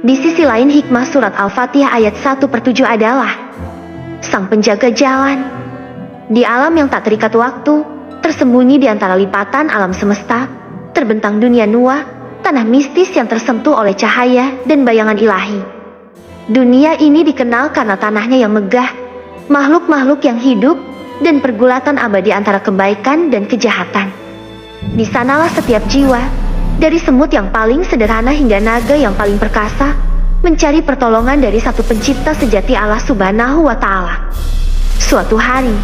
Di sisi lain, hikmah surat Al-Fatihah ayat 1/7 adalah sang penjaga jalan. Di alam yang tak terikat waktu, tersembunyi di antara lipatan alam semesta, terbentang dunia Nuwa, tanah mistis yang tersentuh oleh cahaya dan bayangan ilahi. Dunia ini dikenal karena tanahnya yang megah, makhluk-makhluk yang hidup, dan pergulatan abadi antara kebaikan dan kejahatan. Di sanalah setiap jiwa, dari semut yang paling sederhana hingga naga yang paling perkasa, mencari pertolongan dari satu pencipta sejati, Allah Subhanahu wa Ta'ala. Suatu hari,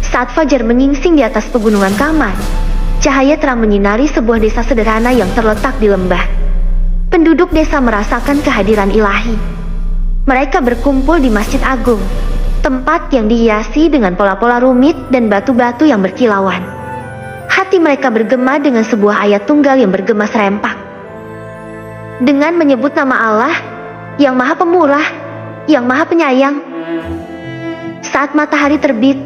saat fajar menyingsing di atas pegunungan Kamar, cahaya terang menyinari sebuah desa sederhana yang terletak di lembah. Penduduk desa merasakan kehadiran ilahi. Mereka berkumpul di Masjid Agung, tempat yang dihiasi dengan pola-pola rumit dan batu-batu yang berkilauan. Hati mereka bergema dengan sebuah ayat tunggal yang bergema serempak. Dengan menyebut nama Allah, yang Maha Pemurah, yang Maha Penyayang. Saat matahari terbit,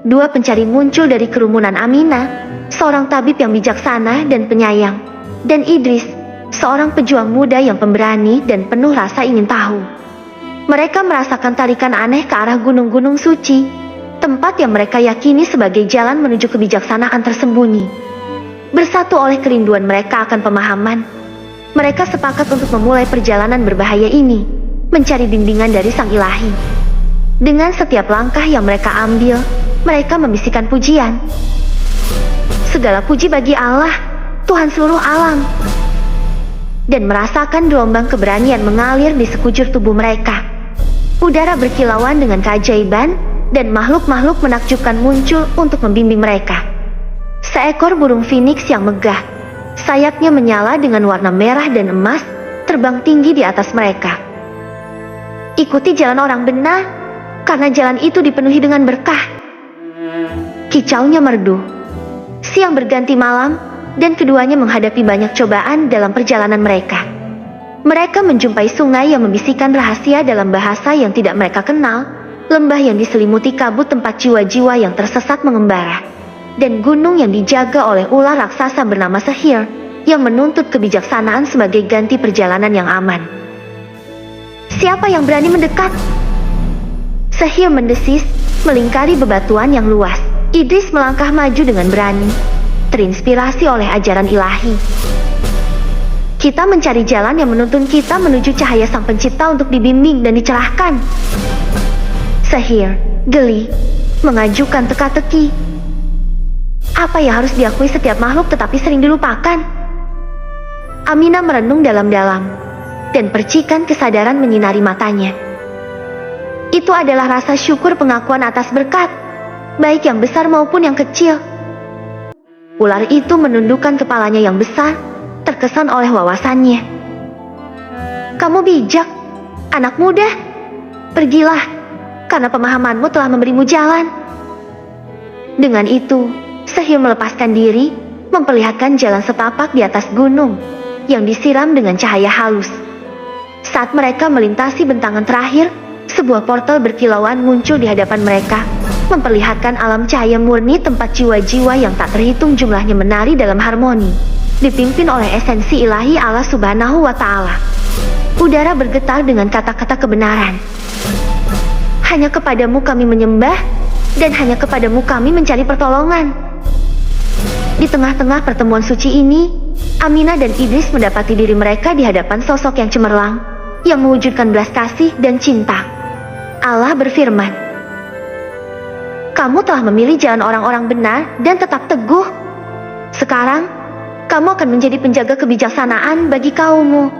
dua pencari muncul dari kerumunan: Aminah, seorang tabib yang bijaksana dan penyayang, dan Idris, seorang pejuang muda yang pemberani dan penuh rasa ingin tahu. Mereka merasakan tarikan aneh ke arah gunung-gunung suci, tempat yang mereka yakini sebagai jalan menuju kebijaksanaan tersembunyi. Bersatu oleh kerinduan mereka akan pemahaman, mereka sepakat untuk memulai perjalanan berbahaya ini, mencari bimbingan dari Sang Ilahi. Dengan setiap langkah yang mereka ambil, mereka membisikkan pujian. Segala puji bagi Allah, Tuhan seluruh alam. Dan merasakan gelombang keberanian mengalir di sekujur tubuh mereka. Udara berkilauan dengan keajaiban, dan makhluk-makhluk menakjubkan muncul untuk membimbing mereka. Seekor burung phoenix yang megah, sayapnya menyala dengan warna merah dan emas, terbang tinggi di atas mereka. Ikuti jalan orang benar, karena jalan itu dipenuhi dengan berkah. Kicaunya merdu. Siang berganti malam, dan keduanya menghadapi banyak cobaan dalam perjalanan mereka. Mereka menjumpai sungai yang membisikkan rahasia dalam bahasa yang tidak mereka kenal, lembah yang diselimuti kabut tempat jiwa-jiwa yang tersesat mengembara, dan gunung yang dijaga oleh ular raksasa bernama Sehir, yang menuntut kebijaksanaan sebagai ganti perjalanan yang aman. Siapa yang berani mendekat? Sehir mendesis, melingkari bebatuan yang luas. Idris melangkah maju dengan berani, terinspirasi oleh ajaran ilahi. Kita mencari jalan yang menuntun kita menuju cahaya Sang Pencipta untuk dibimbing dan dicerahkan. Sehir, geli, mengajukan teka-teki. Apa yang harus diakui setiap makhluk tetapi sering dilupakan? Aminah merenung dalam-dalam, dan percikan kesadaran menyinari matanya. Itu adalah rasa syukur pengakuan atas berkat, baik yang besar maupun yang kecil. Ular itu menundukkan kepalanya yang besar, terkesan oleh wawasannya. Kamu bijak, anak muda. Pergilah, karena pemahamanmu telah memberimu jalan. Dengan itu, Sehir melepaskan diri, memperlihatkan jalan setapak di atas gunung, yang disiram dengan cahaya halus. Saat mereka melintasi bentangan terakhir, sebuah portal berkilauan muncul di hadapan mereka, memperlihatkan alam cahaya murni tempat jiwa-jiwa yang tak terhitung jumlahnya menari dalam harmoni, dipimpin oleh esensi ilahi Allah Subhanahu wa Ta'ala. Udara bergetar dengan kata-kata kebenaran. Hanya kepadamu kami menyembah, dan hanya kepadamu kami mencari pertolongan. Di tengah-tengah pertemuan suci ini, Aminah dan Idris mendapati diri mereka di hadapan sosok yang cemerlang, yang mewujudkan belas kasih dan cinta. Allah berfirman, kamu telah memilih jalan orang-orang benar dan tetap teguh. Sekarang, kamu akan menjadi penjaga kebijaksanaan bagi kaummu.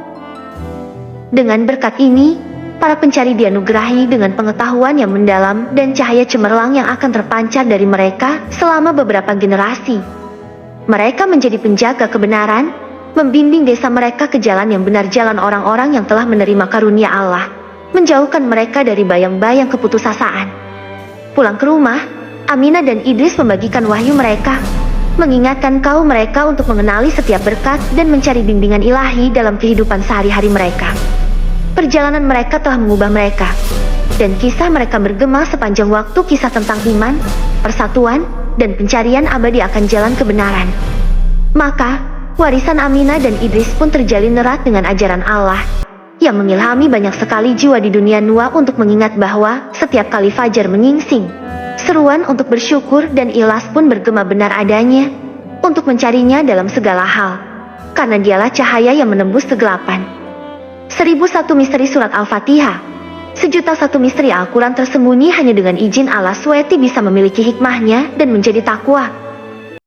Dengan berkat ini, para pencari dianugerahi dengan pengetahuan yang mendalam dan cahaya cemerlang yang akan terpancar dari mereka selama beberapa generasi. Mereka menjadi penjaga kebenaran, membimbing desa mereka ke jalan yang benar, jalan orang-orang yang telah menerima karunia Allah, menjauhkan mereka dari bayang-bayang keputusasaan. Pulang ke rumah, Aminah dan Idris membagikan wahyu mereka, mengingatkan kaum mereka untuk mengenali setiap berkat dan mencari bimbingan ilahi dalam kehidupan sehari-hari mereka. Perjalanan mereka telah mengubah mereka, dan kisah mereka bergema sepanjang waktu, kisah tentang iman, persatuan, dan pencarian abadi akan jalan kebenaran. Maka, warisan Aminah dan Idris pun terjalin erat dengan ajaran Allah, yang mengilhami banyak sekali jiwa di dunia Nuwa untuk mengingat bahwa setiap kali fajar menyingsing, seruan untuk bersyukur dan ikhlas pun bergema benar adanya untuk mencarinya dalam segala hal, karena dialah cahaya yang menembus kegelapan. 1001 Misteri Surat Al-Fatihah. 1.001 misteri Al-Quran tersembunyi hanya dengan izin Allah SWT bisa memiliki hikmahnya dan menjadi takwa.